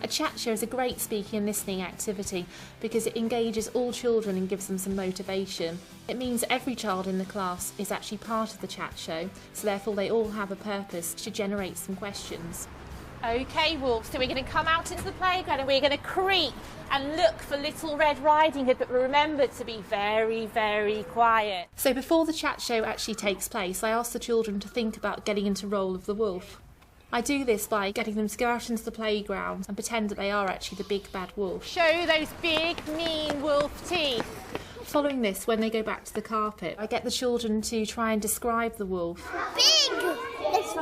A chat show is a great speaking and listening activity because it engages all children and gives them some motivation. It means every child in the class is actually part of the chat show, so therefore they all have a purpose to generate some questions. OK, Wolf, so we're going to come out into the playground and we're going to creep and look for Little Red Riding Hood, but remember to be very, very quiet. So before the chat show actually takes place, I ask the children to think about getting into the role of the wolf. I do this by getting them to go out into the playground and pretend that they are actually the big bad wolf. Show those big, mean wolf teeth. Following this, when they go back to the carpet, I get the children to try and describe the wolf. Big! It's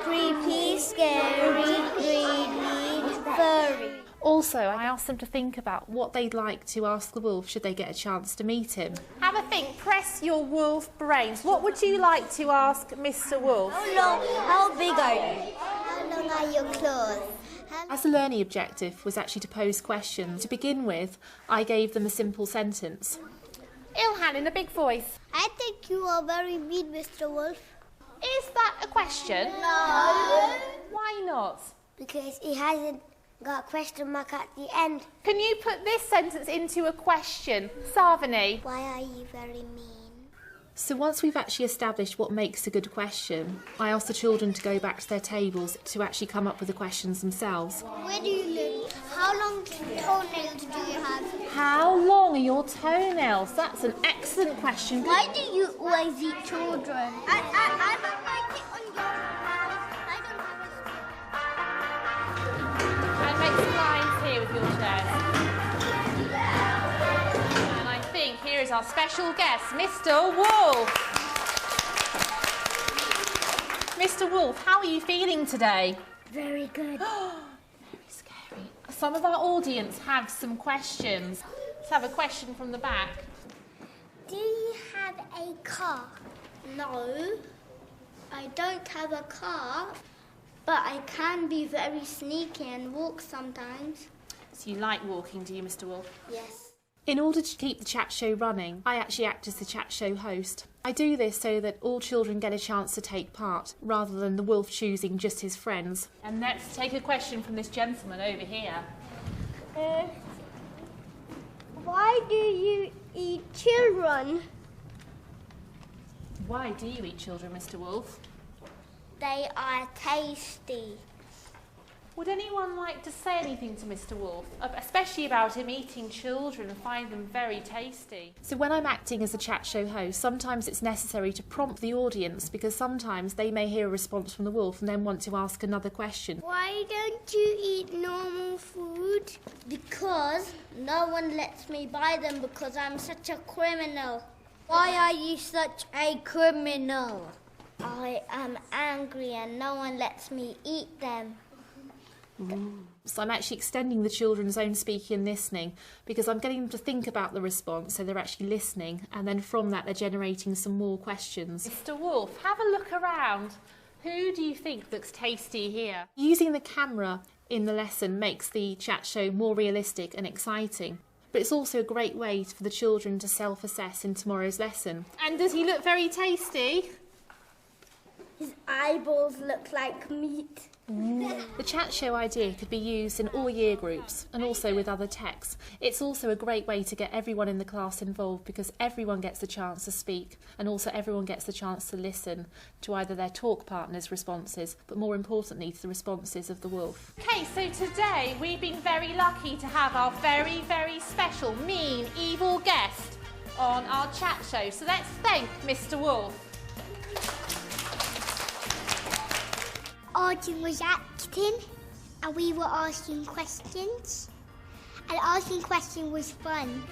creepy, scary, greedy, furry. Also, I ask them to think about what they'd like to ask the wolf should they get a chance to meet him. Have a think, press your wolf brains. What would you like to ask Mr. Wolf? How big are you? How long are your claws? As the learning objective was actually to pose questions, to begin with, I gave them a simple sentence. Ilhan in a big voice. I think you are very mean, Mr. Wolf. Is that a question? No. Why not? Because he hasn't got a question mark at the end. Can you put this sentence into a question? Savani. Why are you very mean? So once we've actually established what makes a good question, I ask the children to go back to their tables to actually come up with the questions themselves. Where do you live? How long toenails do you have? How long are your toenails? That's an excellent question. Why do you always eat children? I don't like it on your I don't have a And make some lines here with your chairs. And I think here is our special guest, Mr. Wolf. Mr. Wolf, how are you feeling today? Very good. Very scary. Some of our audience have some questions. Let's have a question from the back. Do you have a car? No, I don't have a car, but I can be very sneaky and walk sometimes. So you like walking, do you, Mr. Wolf? Yes. In order to keep the chat show running, I actually act as the chat show host. I do this so that all children get a chance to take part, rather than the wolf choosing just his friends. And let's take a question from this gentleman over here. Why do you eat children? Why do you eat children, Mr. Wolf? They are tasty. Would anyone like to say anything to Mr. Wolf, especially about him eating children and find them very tasty? So when I'm acting as a chat show host, sometimes it's necessary to prompt the audience because sometimes they may hear a response from the wolf and then want to ask another question. Why don't you eat normal food? Because no one lets me buy them because I'm such a criminal. Why are you such a criminal? I am angry and no one lets me eat them. So I'm actually extending the children's own speaking and listening because I'm getting them to think about the response so they're actually listening, and then from that they're generating some more questions. Mr. Wolf, have a look around. Who do you think looks tasty here? Using the camera in the lesson makes the chat show more realistic and exciting, but it's also a great way for the children to self-assess in tomorrow's lesson. And does he look very tasty? His eyeballs look like meat. The chat show idea could be used in all year groups and also with other texts. It's also a great way to get everyone in the class involved because everyone gets the chance to speak and also everyone gets the chance to listen to either their talk partner's responses, but more importantly to the responses of the wolf. Okay, so today we've been very lucky to have our very, very special, mean, evil guest on our chat show. So let's thank Mr. Wolf. Arjun was acting and we were asking questions, and asking questions was fun.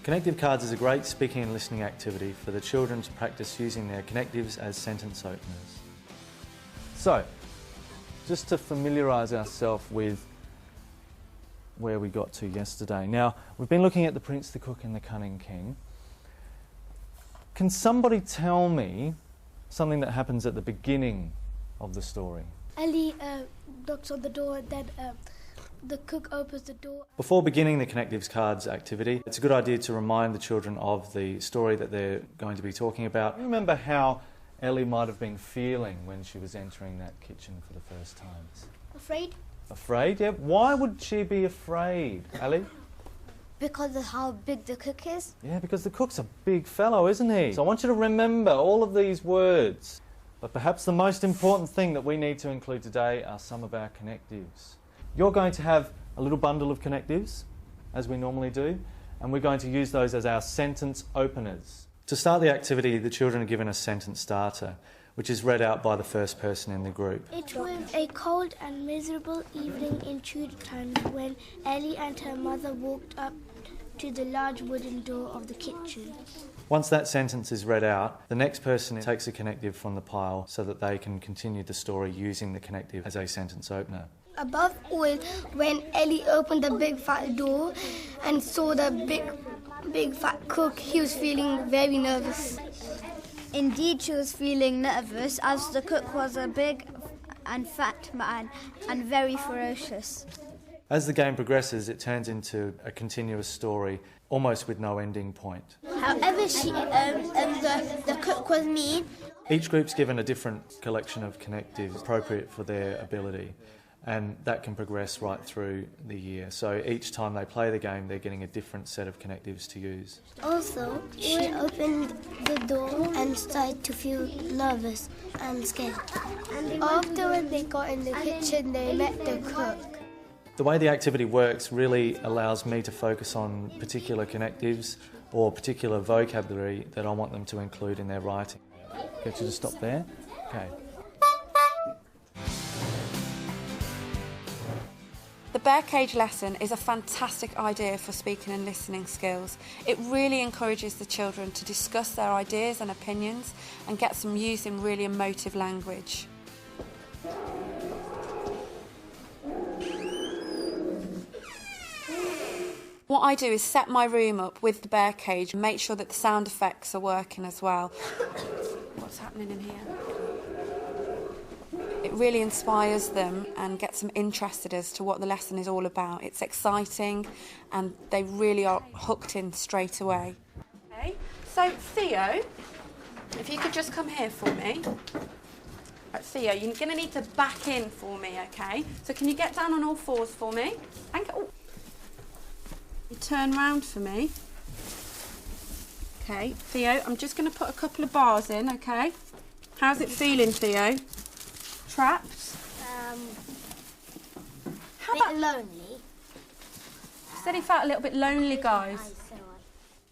Connective cards is a great speaking and listening activity for the children to practice using their connectives as sentence openers. So, just to familiarise ourselves with where we got to yesterday. Now, we've been looking at the Prince, the Cook and the Cunning King. Can somebody tell me something that happens at the beginning of the story? Ellie knocks on the door and then the cook opens the door. Before beginning the Connectives Cards activity, it's a good idea to remind the children of the story that they're going to be talking about. Remember how Ellie might have been feeling when she was entering that kitchen for the first time? Afraid? Afraid, yeah. Why would she be afraid, Ellie? Because of how big the cook is. Yeah, because the cook's a big fellow, isn't he? So I want you to remember all of these words. But perhaps the most important thing that we need to include today are some of our connectives. You're going to have a little bundle of connectives, as we normally do, and we're going to use those as our sentence openers. To start the activity, the children are given a sentence starter, which is read out by the first person in the group. It was a cold and miserable evening in Tudor times when Ellie and her mother walked up to the large wooden door of the kitchen. Once that sentence is read out, the next person takes a connective from the pile so that they can continue the story using the connective as a sentence opener. Above all, when Ellie opened the big fat door and saw the big fat cook, he was feeling very nervous. Indeed, she was feeling nervous as the cook was a big and fat man and very ferocious. As the game progresses, it turns into a continuous story, almost with no ending point. However, the cook was mean. Each group's given a different collection of connectives appropriate for their ability, and that can progress right through the year. So each time they play the game, they're getting a different set of connectives to use. Also, she opened the door and started to feel nervous and scared. And after when they got in the kitchen, they met the cook. The way the activity works really allows me to focus on particular connectives or particular vocabulary that I want them to include in their writing. Get you to stop there? Okay. The bear cage lesson is a fantastic idea for speaking and listening skills. It really encourages the children to discuss their ideas and opinions and get some use in really emotive language. What I do is set my room up with the bear cage and make sure that the sound effects are working as well. What's happening in here? It really inspires them and gets them interested as to what the lesson is all about. It's exciting and they really are hooked in straight away. Okay, so Theo, if you could just come here for me. Right, Theo, you're going to need to back in for me, okay? So can you get down on all fours for me? Thank you. You turn round for me. Okay, Theo, I'm just going to put a couple of bars in, okay? How's it feeling, Theo? Trapped? How about lonely. said he felt a little bit lonely, guys.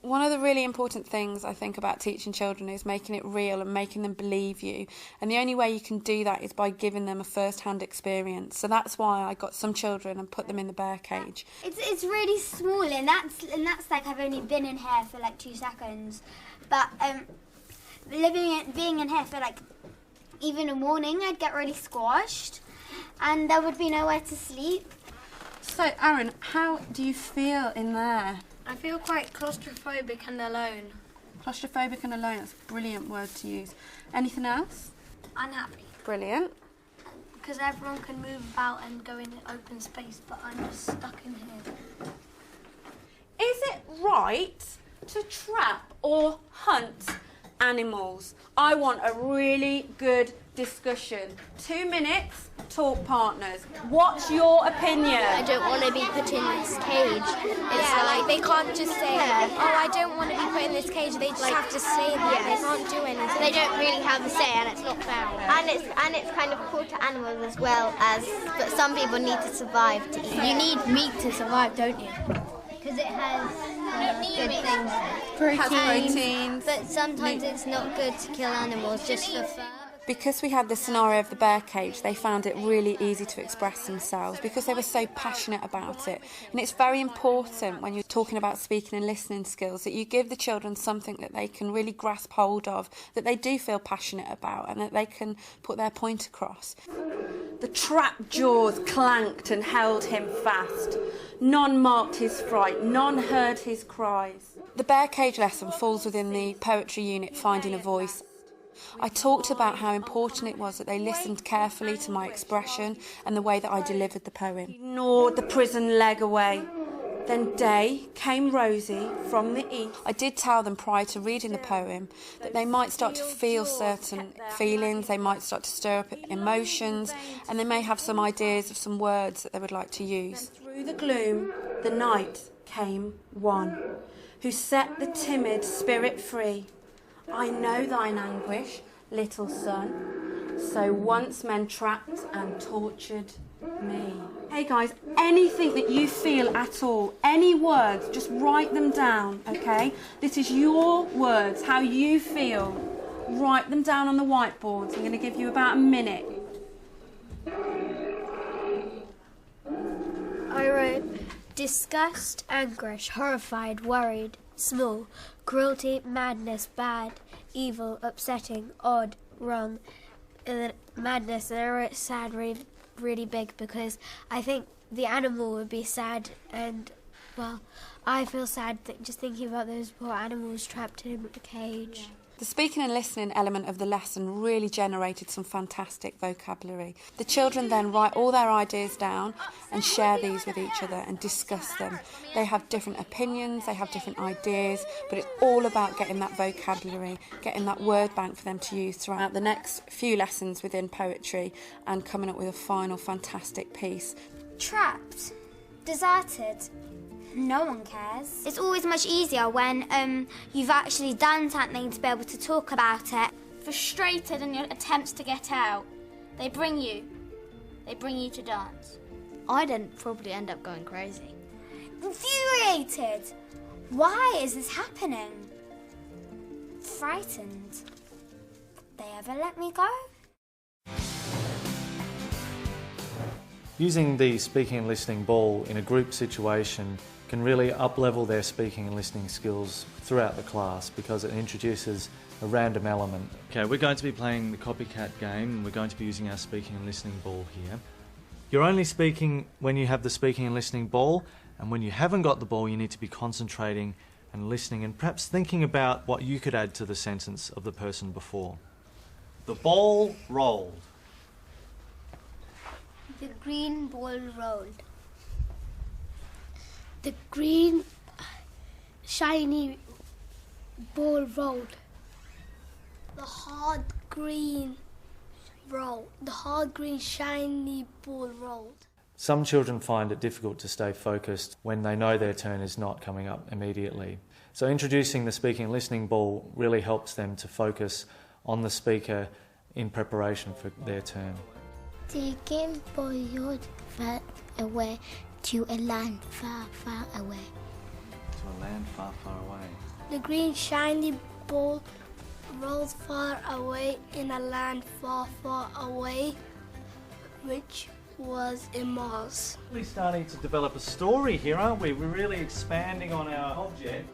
One of the really important things I think about teaching children is making it real and making them believe you. And the only way you can do that is by giving them a first-hand experience. So that's why I got some children and put them in the bear cage. It's really small, and that's like I've only been in here for like 2 seconds. But being in here for like even a morning, I'd get really squashed, and there would be nowhere to sleep. So Aaron, how do you feel in there? I feel quite claustrophobic and alone. Claustrophobic and alone, that's a brilliant word to use. Anything else? Unhappy. Brilliant. Because everyone can move about and go in open space, but I'm just stuck in here. Is it right to trap or hunt animals? I want a really good discussion. 2 minutes, talk partners. What's your opinion? I don't want to be put in this cage. It's like they can't just say, oh, I don't want to be put in this cage. They just have to say that. They can't do anything. They don't really have a say, and it's not fair. And it's kind of cruel to animals as well as, but some people need to survive to eat. You need meat to survive, don't you? Because it has good things. Proteins. But sometimes it's not good to kill animals just for fur. Because we had the scenario of the bear cage, they found it really easy to express themselves because they were so passionate about it. And it's very important when you're talking about speaking and listening skills that you give the children something that they can really grasp hold of, that they do feel passionate about, and that they can put their point across. The trap jaws clanked and held him fast. None marked his fright, none heard his cries. The bear cage lesson falls within the poetry unit Finding a Voice. I talked about how important it was that they listened carefully to my expression and the way that I delivered the poem. He gnawed the prison leg away. Then day came rosy from the east. I did tell them prior to reading the poem that they might start to feel certain feelings, they might start to stir up emotions, and they may have some ideas of some words that they would like to use. And through the gloom, the night came one, who set the timid spirit free. I know thine anguish, little son, so once men trapped and tortured me. Hey guys, anything that you feel at all, any words, just write them down, okay? This is your words, how you feel. Write them down on the whiteboards. I'm going to give you about a minute. I wrote disgust, anguish, horrified, worried, small, cruelty, madness, bad, evil, upsetting, odd, wrong, and then madness. And I wrote sad really big because I think the animal would be sad, and well, I feel sad just thinking about those poor animals trapped in a cage. The speaking and listening element of the lesson really generated some fantastic vocabulary. The children then write all their ideas down and share these with each other and discuss them. They have different opinions, they have different ideas, but it's all about getting that vocabulary, getting that word bank for them to use throughout the next few lessons within poetry and coming up with a final fantastic piece. Trapped, deserted. No one cares. It's always much easier when you've actually done something to be able to talk about it. Frustrated in your attempts to get out. They bring you to dance. I'd probably end up going crazy. Infuriated. Why is this happening? Frightened. They ever let me go? Using the speaking and listening ball in a group situation can really up-level their speaking and listening skills throughout the class because it introduces a random element. Okay, we're going to be playing the copycat game and we're going to be using our speaking and listening ball here. You're only speaking when you have the speaking and listening ball, and when you haven't got the ball you need to be concentrating and listening and perhaps thinking about what you could add to the sentence of the person before. The ball rolled. The green ball rolled. The green shiny ball rolled. The hard green shiny ball rolled. Some children find it difficult to stay focused when they know their turn is not coming up immediately. So introducing the speaking and listening ball really helps them to focus on the speaker in preparation for their turn. The game boiled far away to a land far, far away. To a land far, far away. The green shiny ball rolls far away in a land far, far away, which was in Mars. We're starting to develop a story here, aren't we? We're really expanding on our object.